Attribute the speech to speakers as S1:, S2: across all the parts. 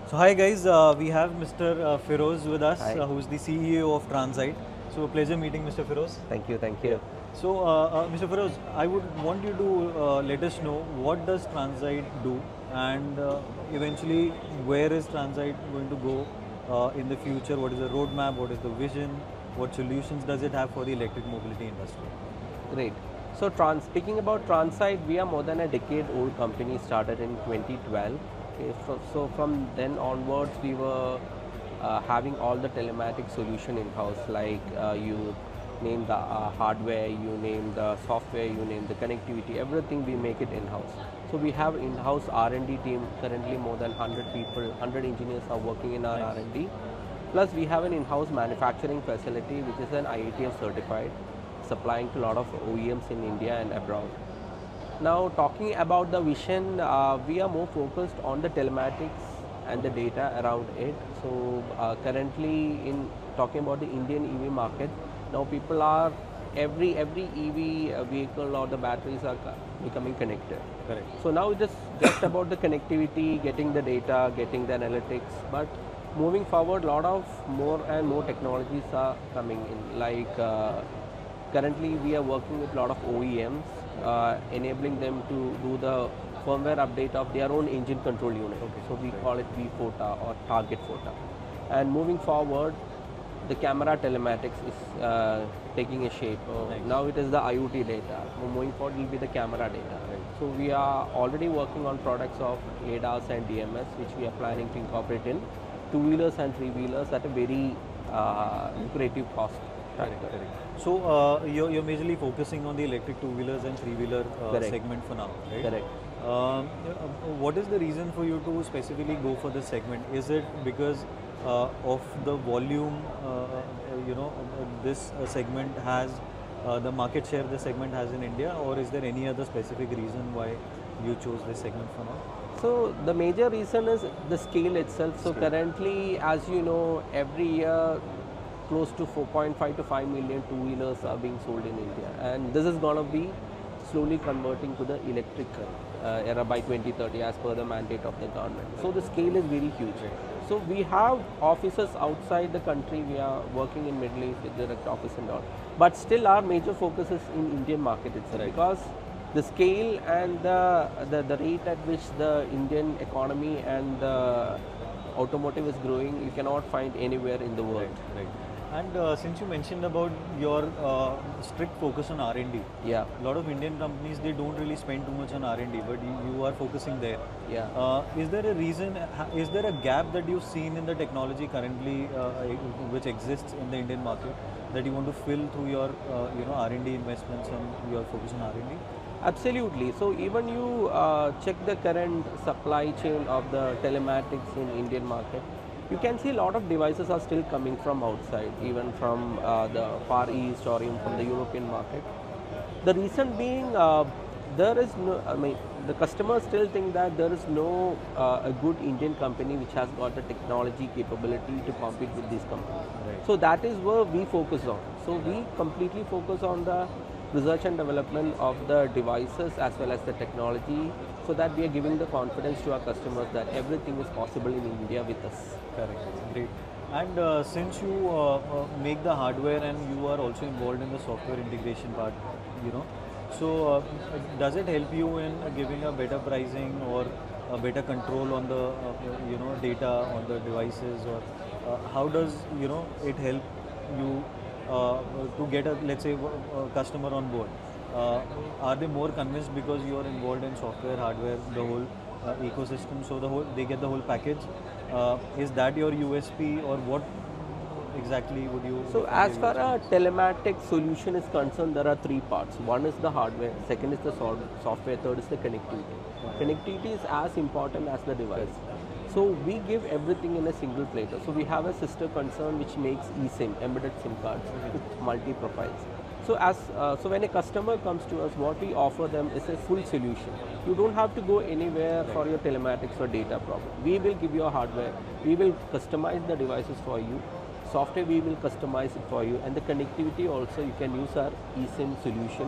S1: So hi guys, we have Mr. Firoz with us,
S2: Hi.
S1: who's the CEO of Transight. So a pleasure meeting Mr. Firoz.
S2: Thank you, thank you.
S1: So Mr. Firoz, I would want you to let us know what does Transight do, and eventually where is Transight going to go in the future? What is the roadmap? What is the vision? What solutions does it have for the electric mobility industry?
S2: Great. So speaking about Transight, we are more than a decade old company, started in 2012. Okay, so from then onwards, we were having all the telematic solution in-house, like you name the hardware, you name the software, you name the connectivity, everything we make it in-house. So we have in-house R&D team, currently more than 100 people, 100 engineers are working in our R&D. Plus we have an in-house manufacturing facility which is an IATF-certified, supplying to a lot of OEMs in India and abroad. Now talking about the vision, we are more focused on the telematics and the data around it. So currently in talking about the Indian EV market, now people are, every EV vehicle or the batteries are becoming connected.
S1: Correct.
S2: So now it is just about the connectivity, getting the data, getting the analytics, but moving forward, a lot of more and more technologies are coming in, like currently we are working with a lot of OEMs, enabling them to do the firmware update of their own engine control unit. Okay. So we call it FOTA or target FOTA. And moving forward, the camera telematics is taking a shape. Now it is the IoT data. Moving forward, it will be the camera data. Right. So we are already working on products of ADAS and DMS, which we are planning to incorporate in two-wheelers and three-wheelers at a very lucrative cost factor.
S1: Correct. So you're majorly focusing on the electric two-wheelers and three-wheeler segment for now, right?
S2: Correct.
S1: What is the reason for you to specifically go for this segment? Is it because of the volume, this segment has, the market share this segment has in India, or is there any other specific reason why you chose this segment for now?
S2: So the major reason is the scale itself. So currently, as you know, every year close to 4.5 to 5 million two-wheelers are being sold in India, and this is going to be slowly converting to the electric era by 2030 as per the mandate of the government. So the scale is very huge. So we have offices outside the country. We are working in Middle East with direct office and all, but still our major focus is in Indian market itself, because the scale and the rate at which the Indian economy and the automotive is growing, you cannot find anywhere in the world.
S1: Right. And since you mentioned about your strict focus on R&D,
S2: yeah,
S1: a lot of Indian companies, they don't really spend too much on R&D, but you are focusing there.
S2: Yeah.
S1: Is there a reason? Is there a gap that you've seen in the technology currently, which exists in the Indian market, that you want to fill through your R&D investments and your focus on R&D?
S2: Absolutely. So even you check the current supply chain of the telematics in Indian market, you can see a lot of devices are still coming from outside, even from the Far East or even from the European market. The reason being, there is no, the customers still think that there is no a good Indian company which has got the technology capability to compete with these companies. Right. So that is where we focus on. So we completely focus on the research and development of the devices as well as the technology, so that we are giving the confidence to our customers that everything is possible in India with us.
S1: Correct. Great. And since you make the hardware and you are also involved in the software integration part, so does it help you in giving a better pricing or a better control on the data on the devices, or how does it help you to get a, let's say, a customer on board? Are they more convinced because you are involved in software, hardware, the whole ecosystem, so they get the whole package? Is that your USP, or what exactly would you?
S2: So as far as telematics solution is concerned, there are three parts. One is the hardware, second is the software, third is the connectivity. Connectivity is as important as the device. So we give everything in a single platter. So we have a sister concern which makes eSIM, embedded SIM cards with multi-profiles. So when a customer comes to us, what we offer them is a full solution. You don't have to go anywhere for your telematics or data problem. We will give you a hardware, we will customize the devices for you, software we will customize it for you, and the connectivity also you can use our eSIM solution,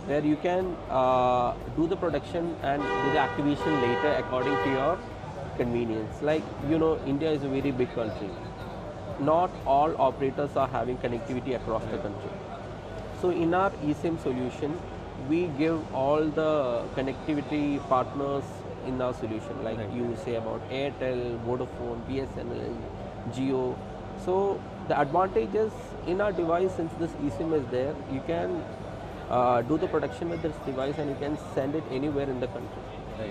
S2: where you can do the production and do the activation later according to your convenience. Like, India is a very big country. Not all operators are having connectivity across the country. So in our eSIM solution, we give all the connectivity partners in our solution, like you say about Airtel, Vodafone, BSNL, Jio. So the advantage is in our device, since this eSIM is there, you can do the production with this device and you can send it anywhere in the country.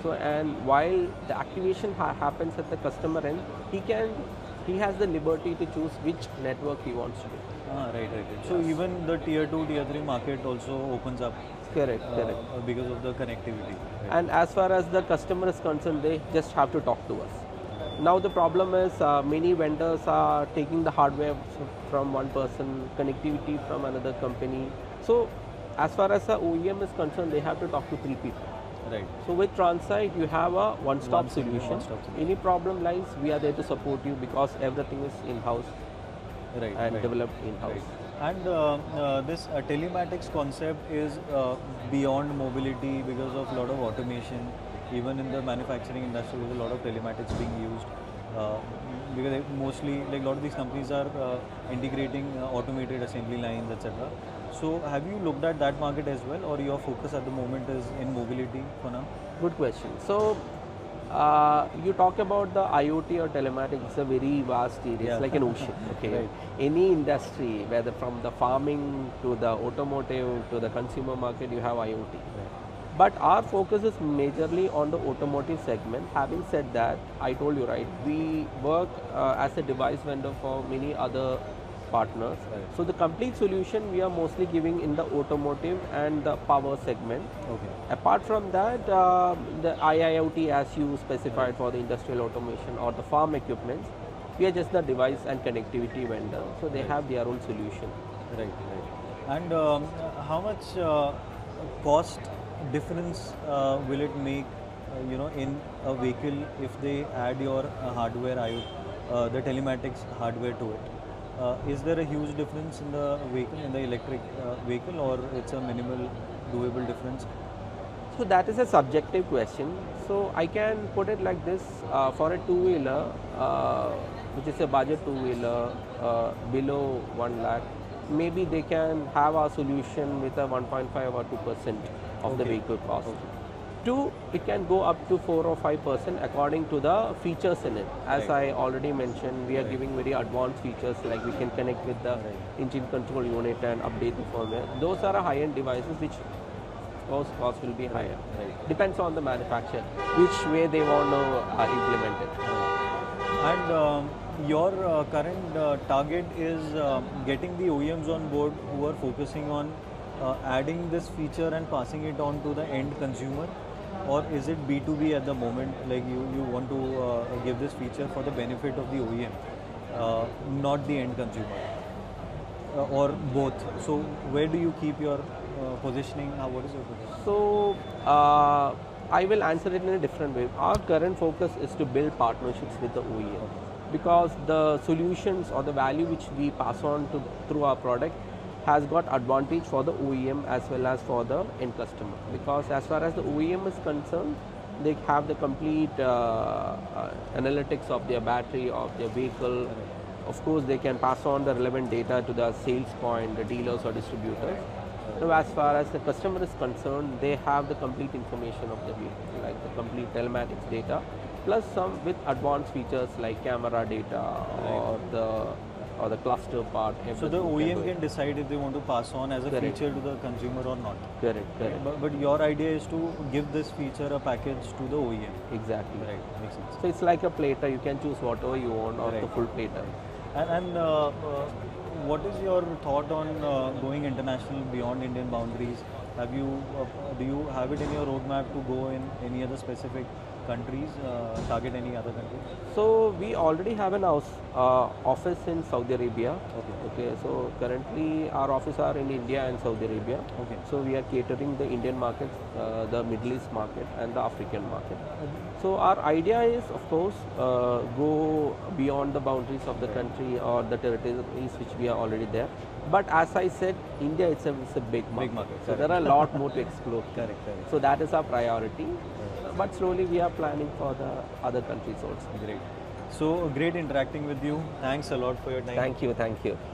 S2: So, and while the activation happens at the customer end, he has the liberty to choose which network he wants to do.
S1: Right. So even the tier 2, tier 3 market also opens up.
S2: Correct.
S1: Because of the connectivity.
S2: And as far as the customer is concerned, they just have to talk to us. Now the problem is many vendors are taking the hardware from one person, connectivity from another company. So as far as the OEM is concerned, they have to talk to 3 people.
S1: Right.
S2: So with Transight, you have a one-stop solution. Any problem lies, we are there to support you because everything is in-house and developed in-house.
S1: Right. And this telematics concept is beyond mobility because of a lot of automation. Even in the manufacturing industry, there's a lot of telematics being used. Because mostly, like a lot of these companies are integrating automated assembly lines, etc. So, have you looked at that market as well, or your focus at the moment is in mobility for now?
S2: Good question. So, you talk about the IoT or telematics, it's a very vast area. It's like an ocean. Okay. Any industry, whether from the farming to the automotive to the consumer market, you have IoT. But our focus is majorly on the automotive segment. Having said that, I told you, right, we work as a device vendor for many other partners. So the complete solution we are mostly giving in the automotive and the power segment. Apart from that, the IIoT, as you specified, for the industrial automation or the farm equipments, we are just the device and connectivity vendor. So they have their own solution.
S1: Right. And how much cost difference will it make, in a vehicle if they add your hardware, the telematics hardware to it? Is there a huge difference in the vehicle, in the electric vehicle, or it's a minimal doable difference?
S2: So that is a subjective question. So I can put it like this: for a two-wheeler, which is a budget two-wheeler below 1 lakh, maybe they can have our solution with a 1.5 or 2% of the vehicle cost. 2, it can go up to 4 or 5% according to the features in it. As I already mentioned, we are giving very advanced features, like we can connect with the engine control unit and update the firmware. Those are high-end devices which cost will be higher. Depends on the manufacturer, which way they want to implement it.
S1: And your current target is getting the OEMs on board who are focusing on adding this feature and passing it on to the end consumer, or is it B2B at the moment, like you want to give this feature for the benefit of the OEM, not the end consumer, or both? So where do you keep your positioning? What is your position?
S2: So I will answer it in a different way. Our current focus is to build partnerships with the OEM, because the solutions or the value which we pass on through our product has got advantage for the OEM as well as for the end customer. Because as far as the OEM is concerned, they have the complete analytics of their battery, of their vehicle. Of course, they can pass on the relevant data to the sales point, the dealers or distributors. Now, as far as the customer is concerned, they have the complete information of the vehicle, like the complete telematics data, plus some with advanced features like camera data or the cluster part.
S1: So the OEM can decide if they want to pass on as a feature to the consumer or not.
S2: Correct.
S1: But your idea is to give this feature a package to the OEM.
S2: Exactly.
S1: Right, makes sense.
S2: So it's like a plater, you can choose whatever you want, or the full plater.
S1: And what is your thought on going international beyond Indian boundaries? Do you have it in your roadmap to go in any other specific countries, target any other countries?
S2: So we already have an office in Saudi Arabia. Okay. So currently our office are in India and Saudi Arabia. So we are catering the Indian markets, the Middle East market and the African market. So our idea is, of course, go beyond the boundaries of the country or the territories which we are already there. But as I said, India itself is a big market. So there are a lot more to explore.
S1: Correct.
S2: So that is our priority. but slowly we are planning for the other countries also.
S1: Great. So great interacting with you. Thanks a lot for your time.
S2: Thank you.